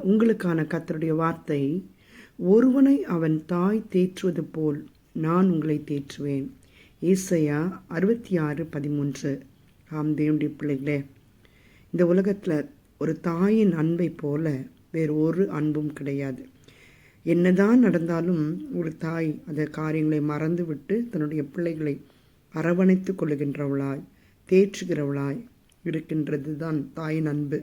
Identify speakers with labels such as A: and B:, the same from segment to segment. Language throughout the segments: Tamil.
A: உங்களுக்கான கர்த்தருடைய வார்த்தை, ஒருவனை அவன் தாய் தேற்றுவது போல் நான் உங்களை தேற்றுவேன். ஏசாயா 66:13. ஆம் தேவனுடைய பிள்ளைகளே, இந்த உலகத்தில் ஒரு தாயின் அன்பை போல வேறு ஒரு அன்பும் கிடையாது. என்னதான் நடந்தாலும் ஒரு தாய் அந்த காரியங்களை மறந்து விட்டு தன்னுடைய பிள்ளைகளை அரவணைத்து கொள்ளுகின்றவளாய், தேற்றுகிறவளாய் இருக்கின்றது தான் தாயின் அன்பு.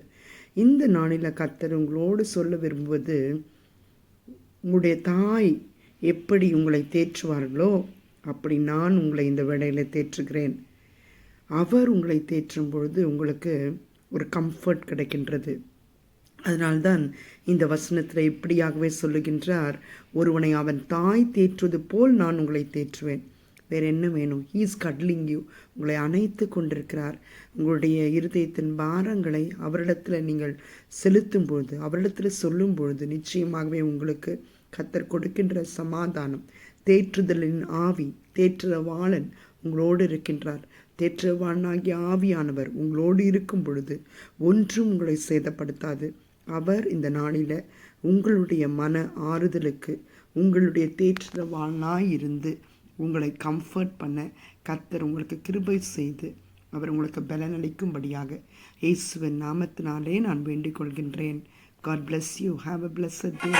A: இந்த நாளில் கர்த்தர் உங்களோடு சொல்ல விரும்புவது, உங்களுடைய தாய் எப்படி உங்களை தேற்றுவார்களோ அப்படி நான் உங்களை இந்த வேளையில் தேற்றுகிறேன். அவர் உங்களை தேற்றும் பொழுது உங்களுக்கு ஒரு கம்ஃபர்ட் கிடைக்கின்றது. அதனால்தான் இந்த வசனத்தில் இப்படியாகவே சொல்லுகின்றார், ஒருவனை அவன் தாய் தேற்றுவது போல் நான் உங்களை தேற்றுவேன். வேறு என்ன வேணும்? He is cuddling you. உங்களை அணைத்து கொண்டிருக்கிறார். உங்களுடைய இருதயத்தின் பாரங்களை அவரிடத்தில் நீங்கள் செலுத்தும் பொழுது, அவரிடத்தில் சொல்லும் பொழுது நிச்சயமாகவே உங்களுக்கு கர்த்தர் கொடுக்கின்ற சமாதானம், தேற்றுதலின் ஆவி, தேற்றவாளன் உங்களோடு இருக்கின்றார். தேற்றவாளனாகிய ஆவியானவர் உங்களோடு இருக்கும் பொழுது ஒன்றும் உங்களை சேதப்படுத்தாது. அவர் இந்த நாளில் உங்களுடைய மன ஆறுதலுக்கு உங்களுடைய தேற்றவாளனாய் இருந்து உங்களை கம்ஃபர்ட் பண்ண கர்த்தர் உங்களுக்கு கிருபை செய்து அவர் உங்களுக்கு பலனளிக்கும்படியாக இயேசுவின் நாமத்தினாலே நான் வேண்டிக் கொள்கின்றேன். God bless you. Have a blessed day.